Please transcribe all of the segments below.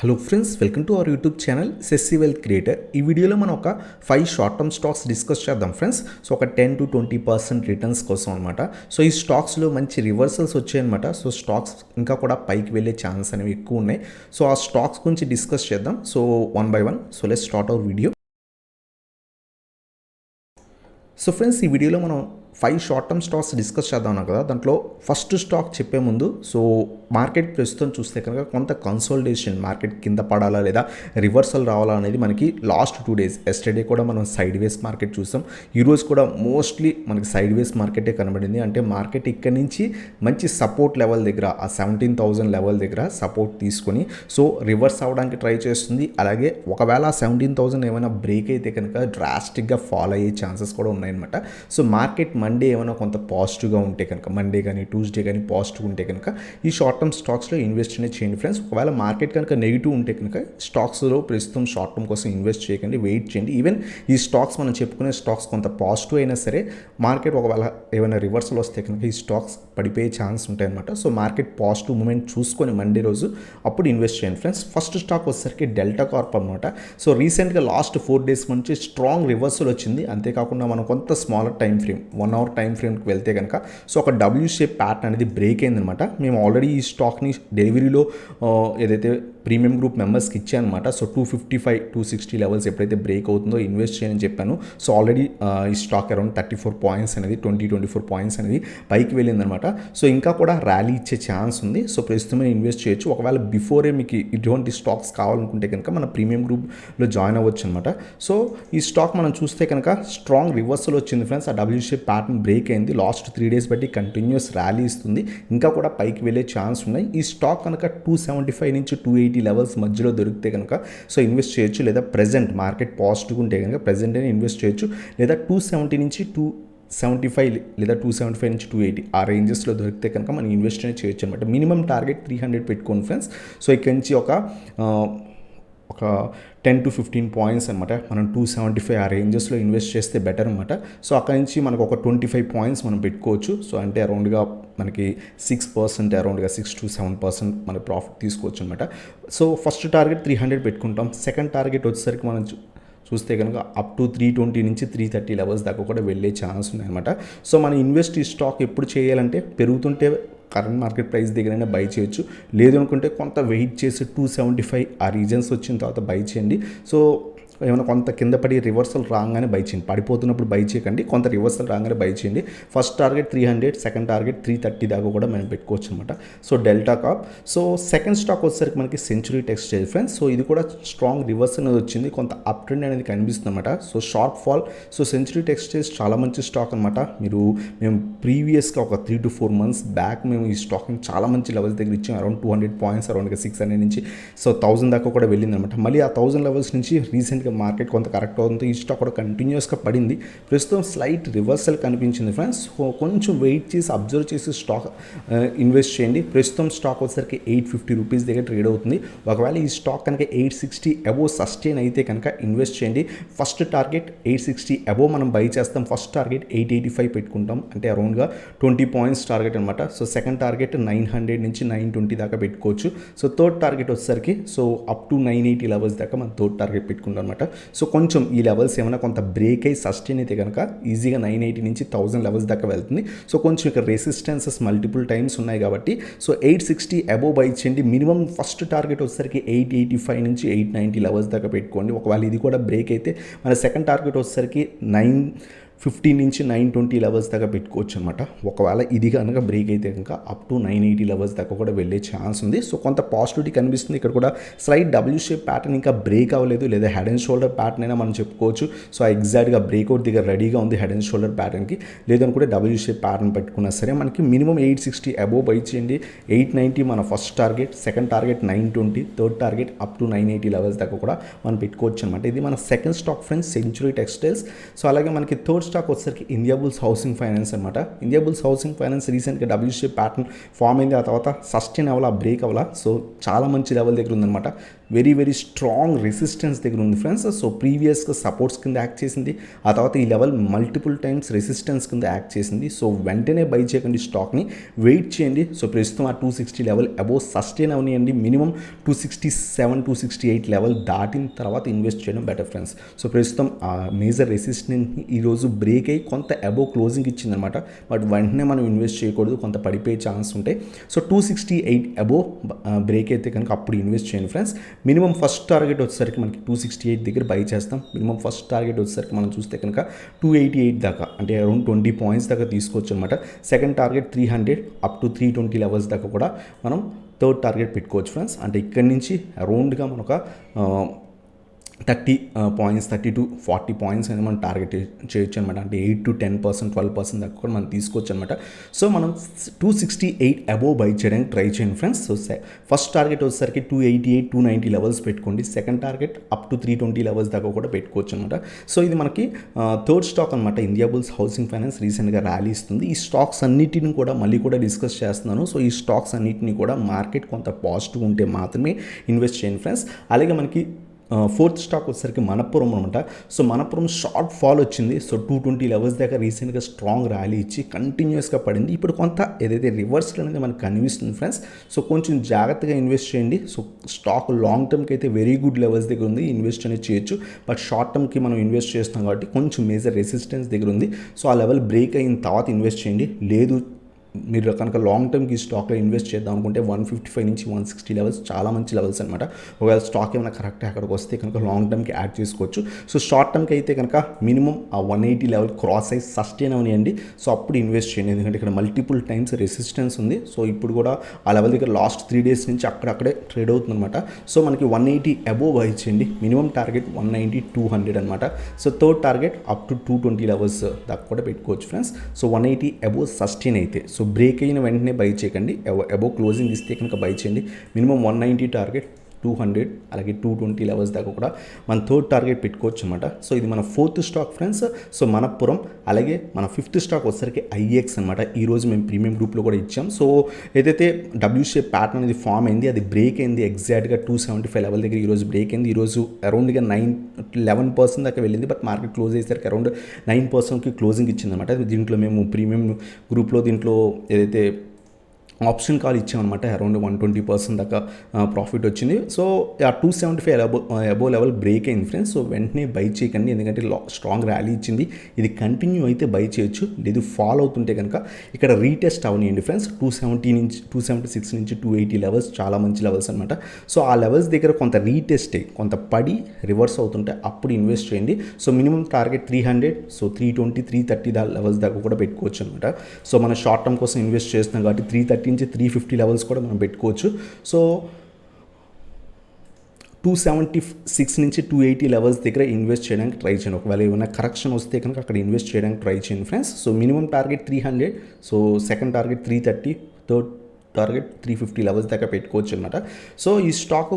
Hello friends, welcome to our YouTube channel సెస్సి wealth creator. ఈ వీడియోలో మనం ఒక 5 షార్ట్ టర్మ్ స్టాక్స్ డిస్కస్ చేద్దాం ఫ్రెండ్స్. సో ఒక 10-20% రిటర్న్స్ కోసం అనమాట. సో ఈ స్టాక్స్లో మంచి రివర్సల్స్ వచ్చాయన్నమాట. సో స్టాక్స్ ఇంకా కూడా పైకి వెళ్ళే ఛాన్సెస్ అనేవి ఎక్కువ ఉన్నాయి. సో ఆ స్టాక్స్ గురించి డిస్కస్ చేద్దాం. So one by one. So let's start our video. So friends, ఈ వీడియోలో మనం 5 షార్ట్ టర్మ్ స్టాక్స్ డిస్కస్ చేద్దాం కదా. దాంట్లో ఫస్ట్ స్టాక్ చెప్పే ముందు సో మార్కెట్ ప్రస్తుతం చూస్తే కనుక కొంత కన్సోలిడేషన్, మార్కెట్ కింద పడాలా లేదా రివర్సల్ రావాలా అనేది మనకి లాస్ట్ 2 డేస్, ఎస్టర్డే కూడా మనం సైడ్ వేస్ మార్కెట్ చూసాం. ఈరోజు కూడా మోస్ట్లీ మనకి సైడ్ వేస్ మార్కెటే కనబడింది. అంటే మార్కెట్ ఇక్కడి నుంచి మంచి సపోర్ట్ లెవెల్ దగ్గర, ఆ 17,000 లెవెల్ దగ్గర సపోర్ట్ తీసుకొని సో రివర్స్ అవ్వడానికి ట్రై చేస్తుంది. అలాగే ఒకవేళ 17,000 ఏమైనా బ్రేక్ అయితే కనుక డ్రాస్టిక్గా ఫాల్ అయ్యే ఛాన్సెస్ కూడా ఉన్నాయన్నమాట. సో మార్కెట్ మండే ఏమైనా కొంత పాజిటివ్గా ఉంటే కనుక, మండే కానీ ట్యూస్డే కానీ పాజిటివ్ ఉంటే కనుక ఈ షార్ట్ టర్మ్ స్టాక్స్లో ఇన్వెస్ట్ అనేది చేయండి ఫ్రెండ్స్. ఒకవేళ మార్కెట్ కనుక నెగిటివ్ ఉంటే కనుక స్టాక్స్లో ప్రస్తుతం షార్ట్ టర్మ్ కోసం ఇన్వెస్ట్ చేయకండి, వెయిట్ చేయండి. ఈవెన్ ఈ స్టాక్స్ మనం చెప్పుకునే స్టాక్స్ కొంత పాజిటివ్ అయినా సరే మార్కెట్ ఒకవేళ ఏమైనా రివర్సల్ వస్తే కనుక ఈ స్టాక్స్ పడిపోయే ఛాన్స్ ఉంటాయన్నమాట. సో మార్కెట్ పాజిటివ్ మూమెంట్ చూసుకొని మండే రోజు అప్పుడు ఇన్వెస్ట్ చేయండి ఫ్రెండ్స్. ఫస్ట్ స్టాక్ వచ్చేసరికి డెల్టా కార్ప్ అనమాట. సో రీసెంట్గా లాస్ట్ 4 డేస్ నుంచి స్ట్రాంగ్ రివర్సల్ వచ్చింది. అంతేకాకుండా మనం కొంత smaller time frame, 1 hour time ఫ్రేమ్కి వెళ్తే కనుక సో ఒక డబ్ల్యూ షేప్ ప్యాటర్న్ అనేది బ్రేక్ అయిందనమాట. మేము ఆల్రెడీ ఈ స్టాక్ని డెలివరీలో ఏదైతే ప్రీమియం గ్రూప్ మెంబర్స్కి ఇచ్చానమాట. సో 255-260 లెవెల్స్ ఎప్పుడైతే బ్రేక్ అవుతుందో ఇన్వెస్ట్ చేయని చెప్పాను. సో ఆల్రెడీ ఈ స్టాక్ అరౌండ్ 34 పాయింట్స్ అనేది 24 పాయింట్స్ అనేది పైకి వెళ్ళిందనమాట. సో ఇంకా కూడా ర్యాలీ ఇచ్చే ఛాన్స్ ఉంది. సో ప్రస్తుతమే ఇన్వెస్ట్ చేయొచ్చు. ఒకవేళ బిఫోరే మీకు ఇటువంటి స్టాక్స్ కావాలనుకుంటే కనుక మన ప్రీమియం గ్రూప్లో జాయిన్ అవ్వచ్చు అనమాట. సో ఈ స్టాక్ మనం చూస్తే కనుక స్ట్రాంగ్ రివర్సల్ వచ్చింది ఫ్రెండ్స్. ఆ డబ్ల్యూ షేప్ ప్యాటర్న్ బ్రేక్ అయింది. లాస్ట్ 3 డేస్ బట్టి కంటిన్యూస్ ర్యాలీ ఇస్తుంది. ఇంకా కూడా పైకి వెళ్ళే ఛాన్స్ ఉన్నాయి. ఈ స్టాక్ కనుక 275-280 లెవెల్స్ మధ్యలో దొరికితే కనుక సో ఇన్వెస్ట్ చేయొచ్చు. లేదా ప్రెజెంట్ మార్కెట్ పాజిటివ్ ఉంటే కనుక ప్రెజెంట్ అయినా ఇన్వెస్ట్ చేయొచ్చు. లేదా 270-275 లేదా 275-280 ఆ రేంజెస్లో దొరికితే కనుక మనం ఇన్వెస్ట్ అనేది చేయొచ్చు అనమాట. మినిమం టార్గెట్ 300 పెట్టుకోండి ఫ్రెండ్స్. సో ఇక్కడి నుంచి ఒక 10-15 పాయింట్స్ అనమాట. మనం 275 ఆ రేంజెస్లో ఇన్వెస్ట్ చేస్తే బెటర్ అనమాట. సో అక్కడి నుంచి మనకు ఒక 25 పాయింట్స్ మనం పెట్టుకోవచ్చు. సో అంటే అరౌండ్గా మనకి 6%, అరౌండ్గా 6-7% మన ప్రాఫిట్ తీసుకోవచ్చు అనమాట. సో ఫస్ట్ టార్గెట్ 300 పెట్టుకుంటాం. సెకండ్ టార్గెట్ వచ్చేసరికి మనం చూస్తే కనుక అప్ టు 320-330 లెవెల్స్ దాకా కూడా వెళ్ళే ఛాన్స్ ఉన్నాయన్నమాట. సో మనం ఇన్వెస్ట్ ఈ స్టాక్ ఎప్పుడు చేయాలంటే పెరుగుతుంటే కరెంట్ మార్కెట్ ప్రైస్ దగ్గరైనా బై చేయొచ్చు. లేదు అనుకుంటే కొంత వెయిట్ చేసి 275 ఆ రీజన్స్ వచ్చిన తర్వాత బై చేయండి. సో ఏమైనా కొంత కింద పడి రివర్సల్ రాగానే బై చేయండి. పడిపోతున్నప్పుడు బై చేయకండి, కొంత రివర్సల్ రాగానే బై చేయండి. ఫస్ట్ టార్గెట్ 300, సెకండ్ టార్గెట్ 330 దాకా కూడా మనం పెట్టుకోవచ్చు అనమాట. So delta Corp. So second stock వచ్చేసరికి మనకి సెంచురీ టెక్స్టైల్ ఫ్రెండ్స్. సో ఇది కూడా స్ట్రాంగ్ రివర్సల్ అనేది వచ్చింది, కొంత అప్ ట్రెండ్ అనేది కనిపిస్తుంది అనమాట. So sharp fall. So century textiles చాలా మంచి స్టాక్ అనమాట. మేము ప్రీవియస్గా ఒక 3-4 months బ్యాక్ మేము ఈ స్టాక్ని చాలా మంచి లెవెల్స్ దగ్గర ఇచ్చాం. అరౌండ్ 200 పాయింట్స్, అరౌండ్గా 600 నుంచి సో 1000 దాకా కూడా వెళ్ళింది అనమాట. మళ్ళీ ఆ 1000 లెవెల్స్ నుంచి రీసెంట్గా మార్కెట్ కొంత కరెక్ట్ అవుతుంది. ఈ స్టాక్ కూడా కంటిన్యూస్గా పడింది. ప్రస్తుతం స్లైట్ రివర్సల్ కనిపించింది ఫ్రెండ్స్. కొంచెం వెయిట్ చేసి అబ్జర్వ్ చేసి స్టాక్ ఇన్వెస్ట్ చేయండి. ప్రస్తుతం స్టాక్ వచ్చేసరికి 850 రూపీస్ దగ్గర ట్రేడ్ అవుతుంది. ఒకవేళ ఈ స్టాక్ కనుక 860 అబోవ్ సస్టైన్ అయితే కనుక ఇన్వెస్ట్ చేయండి. ఫస్ట్ టార్గెట్ 860 అబోవ్ మనం బై చేస్తాం. ఫస్ట్ టార్గెట్ 885 పెట్టుకుంటాం, అంటే అరౌండ్గా 20 పాయింట్స్ టార్గెట్ అనమాట. సో సెకండ్ టార్గెట్ 900-920 దాకా పెట్టుకోవచ్చు. సో థర్డ్ టార్గెట్ వచ్చేసరికి సో అప్ టు 980 లెవెల్స్ దాకా మనం థర్డ్ టార్గెట్ పెట్టుకుంటాం అనమాట. సో కొంచెం ఈ లెవెల్స్ ఏమైనా కొంత బ్రేక్ అయ్యి సస్టైన్ అయితే కనుక ఈజీగా 980-1000 లెవెల్స్ దాకా వెళ్తుంది. సో కొంచెం ఇక్కడ రెసిస్టెన్సెస్ మల్టిపుల్ టైమ్స్ ఉన్నాయి కాబట్టి సో 860 అబోవ్ బై చేయండి. మినిమం ఫస్ట్ టార్గెట్ వచ్చేసరికి 885-890 లెవెల్స్ దాకా పెట్టుకోండి. ఒకవేళ ఇది కూడా బ్రేక్ అయితే మన సెకండ్ టార్గెట్ వచ్చేసరికి 950-920 లెవెల్స్ దాకా పెట్టుకోవచ్చు అనమాట. ఒకవేళ ఇది కనుక బ్రేక్ అయితే కనుక అప్ టు 980 లెవెల్స్ దాకా కూడా వెళ్ళే ఛాన్స్ ఉంది. సో కొంత పాజిటివిటీ కనిపిస్తుంది. ఇక్కడ కూడా స్లైట్ డబ్ల్యూ షేప్ ప్యాటర్న్ ఇంకా బ్రేక్ అవ్వలేదు, లేదా హెడ్ అండ్ షోల్డర్ ప్యాటర్న్ అయినా మనం చెప్పుకోవచ్చు. సో ఎగ్జాక్ట్గా బ్రేక్అవుట్ దగ్గర రెడీగా ఉంది హెడ్ అండ్ షోల్డర్ ప్యాటర్న్కి. లేదనుకుంటే డబ్ల్యూ షేప్ ప్యాటర్న్ పెట్టుకున్నా సరే మనకి మినిమం 860 అబోవ్ బై చేయండి. 890 మన first target, second target 920, third target up to 980 levels దాకా కూడా మనం పెట్టుకోవచ్చు అనమాట. ఇది మన second stock friends, century textiles. So అలాగే మనకి థర్డ్ ఫోర్త్ స్టాక్ వచ్చేసరికి ఇండియా బుల్స్ హౌసింగ్ ఫైనాన్స్ అనమాట. ఇండియా బుల్స్ హౌసింగ్ ఫైనాన్స్ రీసెంట్గా డబ్ల్యూషేప్ ప్యాటర్న్ ఫామ్ అయింది, ఆ తర్వాత సస్టైన్ అవ్వాలా, బ్రేక్ అవ్వాలా. సో చాలా మంచి లెవెల్ దగ్గర ఉందన్నమాట. వెరీ స్ట్రాంగ్ రెసిస్టెన్స్ దగ్గర ఉంది ఫ్రెండ్స్. సో ప్రీవియస్గా సపోర్ట్స్ కింద యాక్ట్ చేసింది, ఆ తర్వాత ఈ లెవెల్ మల్టిపుల్ టైమ్స్ రెసిస్టెన్స్ కింద యాక్ట్ చేసింది. సో వెంటనే బై చేయకండి, స్టాక్ని వెయిట్ చేయండి. సో ప్రస్తుతం ఆ 260 లెవెల్ అబోవ్ సస్టైన్ అవనియండి. మినిమం 267 268 లెవెల్ దాటిన తర్వాత ఇన్వెస్ట్ చేయడం బెటర్ ఫ్రెండ్స్. సో ప్రస్తుతం ఆ మేజర్ రెసిస్టెన్స్ని ఈరోజు బ్రేక్ అయ్యి కొంత అబోవ్ క్లోజింగ్ ఇచ్చిందనమాట. బట్ వెంటనే మనం ఇన్వెస్ట్ చేయకూడదు, కొంత పడిపోయే ఛాన్స్ ఉంటాయి. సో 268 అబోవ్ బ్రేక్ అయితే కనుక అప్పుడు ఇన్వెస్ట్ చేయండి ఫ్రెండ్స్. మినిమం ఫస్ట్ టార్గెట్ వచ్చేసరికి మనకి 268 దగ్గర బై చేస్తాం. మినిమం ఫస్ట్ టార్గెట్ వచ్చేసరికి మనం చూస్తే కనుక 288 దాకా, అంటే అరౌండ్ 20 పాయింట్స్ దాకా తీసుకోవచ్చు అనమాట. Second target 300 up to 320 levels దాకా కూడా మనం థర్డ్ టార్గెట్ పెట్టుకోవచ్చు ఫ్రెండ్స్. అంటే ఇక్కడి నుంచి అరౌండ్గా మనొక 30 పాయింట్స్, 30 to 40 పాయింట్స్ అనేది మనం టార్గెట్ చేయొచ్చు అనమాట. అంటే 8 to 10%, 12% దాకా కూడా మనం తీసుకోవచ్చు అనమాట. సో మనం 268 అబోవ్ బై చేయడానికి ట్రై చేయండి ఫ్రెండ్స్. సో ఫస్ట్ టార్గెట్ వచ్చేసరికి 288 290 లెవెల్స్ పెట్టుకోండి. Second target up to 320 levels దాకా కూడా పెట్టుకోవచ్చు అనమాట. సో ఇది మనకి థర్డ్ స్టాక్ అనమాట. ఇండియా బుల్స్ హౌసింగ్ ఫైనాన్స్ రీసెంట్గా ర్యాలీ ఇస్తుంది. ఈ స్టాక్స్ అన్నిటిని కూడా మళ్ళీ కూడా డిస్కస్ చేస్తున్నాను. సో ఈ స్టాక్స్ అన్నిటిని కూడా మార్కెట్ కొంత పాజిటివ్ ఉంటే మాత్రమే ఇన్వెస్ట్ చేయండి ఫ్రెండ్స్. అలాగే మనకి ఫోర్త్ స్టాక్ వచ్చేసరికి మనపురం అనమాట. సో మనపురం షార్ట్ ఫాల్ వచ్చింది. సో 220 లెవెల్స్ దాకా రీసెంట్గా స్ట్రాంగ్ ర్యాలీ ఇచ్చి కంటిన్యూస్గా పడింది. ఇప్పుడు కొంత ఏదైతే రివర్సల్ అనేది మనకు కనిపిస్తుంది ఫ్రెండ్స్. సో కొంచెం జాగ్రత్తగా ఇన్వెస్ట్ చేయండి. సో స్టాక్ లాంగ్ టర్మ్కి అయితే వెరీ గుడ్ లెవెల్స్ దగ్గర ఉంది, ఇన్వెస్ట్ అనేది చేయొచ్చు. బట్ షార్ట్ టర్మ్కి మనం ఇన్వెస్ట్ చేస్తున్నాం కాబట్టి కొంచెం మేజర్ రెసిస్టెన్స్ దగ్గర ఉంది. సో ఆ లెవెల్ బ్రేక్ అయిన తర్వాత ఇన్వెస్ట్ చేయండి. లేదు మీరు కనుక లాంగ్ టర్మ్కి స్టాక్లో ఇన్వెస్ట్ చేద్దాం అనుకుంటే 155 నుంచి 160 లెవెల్స్ చాలా మంచి లెవెల్స్ అనమాట. ఒకవేళ స్టాక్ ఏమైనా కరెక్ట్ అక్కడికి వస్తే కనుక లాంగ్ టర్మ్కి యాడ్ చేసుకోవచ్చు. సో షార్ట్ టర్మ్కి అయితే కనుక మినిమం ఆ 180 లెవెల్ క్రాస్ అయ్యి సస్టైన్ అవనియండి. సో అప్పుడు ఇన్వెస్ట్ చేయండి, ఎందుకంటే ఇక్కడ మల్టిపుల్ టైమ్స్ రెసిస్టెన్స్ ఉంది. సో ఇప్పుడు కూడా ఆ లెవెల్ దగ్గర లాస్ట్ 3 డేస్ నుంచి అక్కడక్కడే ట్రేడ్ అవుతుంది అనమాట. సో మనకి 180 అబోవ్ బై చేయండి. మినిమం టార్గెట్ 190 200 అనమాట. So third target up to 220 levels దాకా కూడా పెట్టుకోవచ్చు ఫ్రెండ్స్. సో 180 అబోవ్ సస్టైన్ అయితే, సో బ్రేక్ అయిన వెంటనే బై చేయకండి. అబోవ్ క్లోజింగ్ ఇస్తే కనుక బై చేయండి. మినిమం 190 టార్గెట్, 200 అలాగే 220 లెవెల్స్ దాకా కూడా మన థర్డ్ టార్గెట్ పెట్టుకోవచ్చు అనమాట. సో ఇది మన fourth stock friends. So Manappuram. అలాగే మన ఫిఫ్త్ స్టాక్ వచ్చేసరికి ఐఎక్స్ అనమాట. ఈరోజు మేము ప్రీమియం గ్రూప్లో కూడా ఇచ్చాం. సో ఏదైతే డబ్ల్యూషేప్ ప్యాటర్న్ అనేది ఫామ్ అయింది, అది బ్రేక్ అయింది ఎగ్జాక్ట్గా 275 లెవెల్ దగ్గర ఈరోజు బ్రేక్ అయింది. ఈరోజు అరౌండ్గా 11% దాకా వెళ్ళింది. బట్ మార్కెట్ క్లోజ్ అయ్యేసరికి అరౌండ్ 9%కి క్లోజింగ్ ఇచ్చింది అనమాట. దీంట్లో మేము ప్రీమియం గ్రూప్లో దీంట్లో ఏదైతే ఆప్షన్ కాల్ ఇచ్చామన్నమాట. అరౌండ్ 120% దాకా ప్రాఫిట్ వచ్చింది. సో ఆ 275 అబోవ్ లెవెల్ బ్రేక్ అయింది ఫ్రెండ్స్. సో వెంటనే బై చేయకండి, ఎందుకంటే స్ట్రాంగ్ ర్యాలీ ఇచ్చింది. ఇది కంటిన్యూ అయితే బై చేయొచ్చు, లేదు ఫాల్ అవుతుంటే కనుక ఇక్కడ రీటెస్ట్ అవనియండి ఫ్రెండ్స్. 276 నుంచి 280 లెవెల్స్ చాలా మంచి లెవెల్స్ అనమాట. సో ఆ లెవెల్స్ దగ్గర కొంత రీటెస్ట్ అయ్యి కొంత పడి రివర్స్ అవుతుంటే అప్పుడు ఇన్వెస్ట్ చేయండి. So minimum target 300, so 320 330 levels దాకా కూడా పెట్టుకోవచ్చు అనమాట. సో మన షార్ట్ టర్మ్ కోసం ఇన్వెస్ట్ చేస్తున్నాం కాబట్టి 330 నుంచి 350 లెవెల్స్ కూడా మనం పెట్టుకోవచ్చు. సో 276 నుంచి 280 లెవెల్స్ దగ్గర ఇన్వెస్ట్ చేయడానికి ట్రై చేయండి. ఒకవేళ ఏమైనా కరెక్షన్ వస్తే కనుక అక్కడ ఇన్వెస్ట్ చేయడానికి ట్రై చేయండి friends. So minimum target 300, so second target 330, third target 350 levels దాకా పెట్టుకోవచ్చు అనమాట. సో ఈ స్టాక్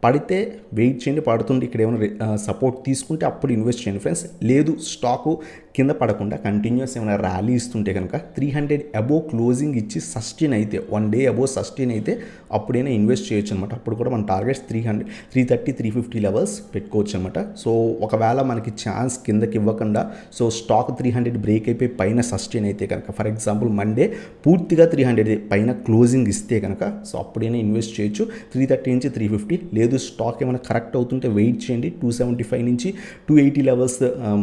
పడితే వెయిట్ చేయండి, పడుతుంది ఇక్కడ ఏమైనా సపోర్ట్ తీసుకుంటే అప్పుడు ఇన్వెస్ట్ చేయండి ఫ్రెండ్స్. లేదు స్టాకు కింద పడకుండా కంటిన్యూస్ ఏమైనా ర్యాలీ ఇస్తుంటే కనుక 300 అబోవ్ క్లోజింగ్ ఇచ్చి సస్టైన్ అయితే 1 డే అబోవ్ సస్టైన్ అయితే అప్పుడైనా ఇన్వెస్ట్ చేయొచ్చు అనమాట. అప్పుడు కూడా మన టార్గెట్స్ 300 330 350 లెవెల్స్ పెట్టుకోవచ్చు అనమాట. సో ఒకవేళ మనకి ఛాన్స్ కిందకి ఇవ్వకుండా సో స్టాక్ 300 బ్రేక్ అయిపోయి పైన సస్టైన్ అయితే కనుక, ఫర్ ఎగ్జాంపుల్ మండే పూర్తిగా 300 పైన క్లోజింగ్ ఇస్తే కనుక సో అప్పుడైనా ఇన్వెస్ట్ చేయొచ్చు. 330 నుంచి 350. లేదు స్టాక్ ఏమైనా కరెక్ట్ అవుతుంటే వెయిట్ చేయండి. 275 నుంచి 280 లెవెల్స్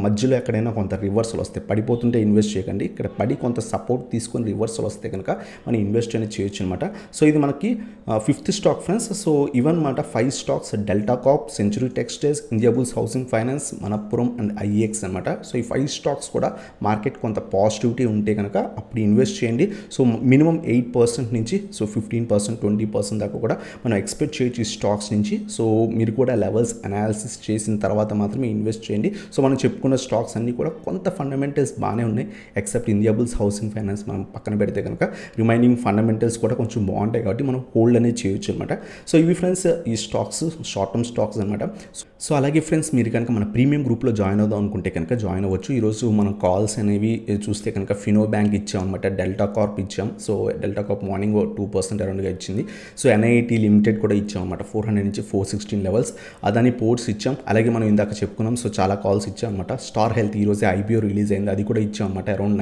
మధ్యలో ఎక్కడైనా కొంత రివర్సల్ వస్తే, పడిపోతుంటే ఇన్వెస్ట్ చేయకండి. ఇక్కడ పడి కొంత సపోర్ట్ తీసుకొని రివర్సల్ వస్తే కనుక మనం ఇన్వెస్ట్ అనేది చేయొచ్చు అనమాట. సో ఇది మనకి ఫిఫ్త్ స్టాక్ ఫ్రెండ్స్. సో ఇవన్నమాట 5 stocks: delta Corp, century textiles, India bulls housing finance, Manappuram and IX అనమాట. సో ఈ 5 స్టాక్స్ కూడా మార్కెట్ కొంత పాజిటివిటీ ఉంటే కనుక అప్పుడు ఇన్వెస్ట్ చేయండి. సో మినిమం 8% నుంచి సో 15% 20% దాకా కూడా మనం ఎక్స్పెక్ట్ చేయొచ్చు ఈ స్టాక్స్ నుంచి. సో మీరు కూడా లెవెల్స్ అనాలిసిస్ చేసిన తర్వాత మాత్రమే ఇన్వెస్ట్ చేయండి. సో మనం చెప్పుకున్న స్టాక్స్ అన్నీ కూడా కొంత ఫండమెంటల్స్ బాగానే ఉన్నాయి, except India bulls housing finance మనం పక్కన పెడితే కనుక రిమైనింగ్ ఫండమెంటల్స్ కూడా కొంచెం బాగుంటాయి కాబట్టి మనం హోల్డ్ అనేది చేయొచ్చు అనమాట. సో ఇవి ఫ్రెండ్స్ ఈ స్టాక్స్, షార్ట్ టర్మ్ స్టాక్స్ అనమాట. సో అలాగే ఫ్రెండ్స్ మీరు కనుక మన ప్రీమియం గ్రూప్లో జాయిన్ అవుదాం అనుకుంటే కనుక జాయిన్ అవ్వచ్చు. ఈరోజు మనం కాల్స్ అనేవి చూస్తే కనుక ఫినో బ్యాంక్ ఇచ్చాం అనమాట, డెల్టా కార్ప్ ఇచ్చాం. సో డెల్టా కార్ప్ మార్నింగ్ 2% అరౌండ్గా ఇచ్చింది. సో ఎన్ఐఐటి లిమిటెడ్ కూడా ఇచ్చాం అనమాట, 400 నుంచి 416 లెవెల్స్. అదాని పోర్ట్స్ ఇచ్చాం. అలాగే మనం ఇందాక చెప్పుకున్నాం, సో చాలా కాల్స్ ఇచ్చాం అనమాట. స్టార్ హెల్త్ ఈరోజు ఐపీఓ రిలీజ్ అయింది, అది కూడా ఇచ్చాం అనమాట. అరౌండ్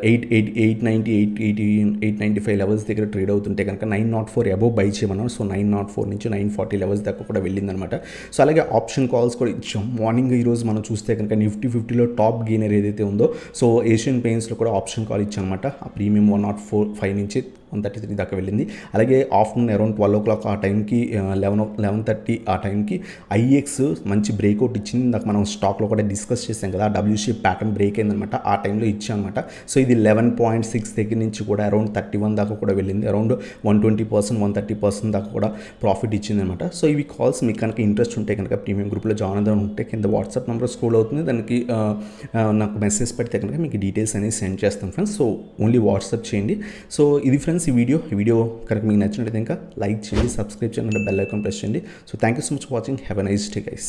895 లెవెల్స్ దగ్గర ట్రేడ్ అవుతుంటే కనుక 904 అబోవ్ బై చేయమన్నాం. సో 904 నుంచి 940 లెవెల్స్ దాకా కూడా వెళ్ళిందనమాట. సో అలాగే ఆప్షన్ కాల్స్ కూడా ఇచ్చాం. మార్నింగ్ ఈరోజు మనం చూస్తే కనుక నిఫ్టీ 50లో టాప్ గెయినర్ ఏదైతే ఉందో, సో ఏషియన్ పెయింట్స్లో కూడా ఆప్షన్ కాల్ ఇచ్చాం అనమాట. ఆ ప్రీమియం 105 నుంచి 133 దాకా వెళ్ళింది. అలాగే ఆఫ్టర్నూన్ అరౌండ్ 12 o'clock ఆ టైంకి 11:30 ఆ టైంకి ఐఎక్స్ మంచి బ్రేక్అవుట్ ఇచ్చింది. ఇందాక మనం స్టాక్లో కూడా డిస్కస్ చేసాం కదా, డబ్ల్యూ షేప్ ప్యాటర్న్ బ్రేక్ అయిందనమాట. ఆ టైంలో ఇచ్చామన్నమాట. సో ఇది 11.6 దగ్గర నుంచి కూడా అరౌండ్ 31 దాకా కూడా వెళ్ళింది. అరౌండ్ 120%, 130% దాకా కూడా ప్రాఫిట్ ఇచ్చింది అనమాట. సో ఇవి కాల్స్ మీకు కనుక ఇంట్రెస్ట్ ఉంటే కనుక ప్రీమియం గ్రూప్లో జాయిన్ అవుదాం ఉంటే కింద వాట్సాప్ నెంబర్ స్క్రోల్ అవుతుంది, దానికి నాకు మెసేజ్ పెడితే కనుక మీకు డీటెయిల్స్ అనేది సెండ్ చేస్తాను ఫ్రెండ్స్. సో ఓన్లీ వాట్సాప్ చేయండి. సో ఇది ఫ్రెండ్స్ ఈ వీడియో కనుక మీకు నచ్చినట్లయితే ఇంకా లైక్ చేయండి, సబ్స్క్రైబ్ చేయండి, బెల్ ఐకాన్ ప్రెస్ చేయండి. So thank you so much for watching. Have a nice day guys.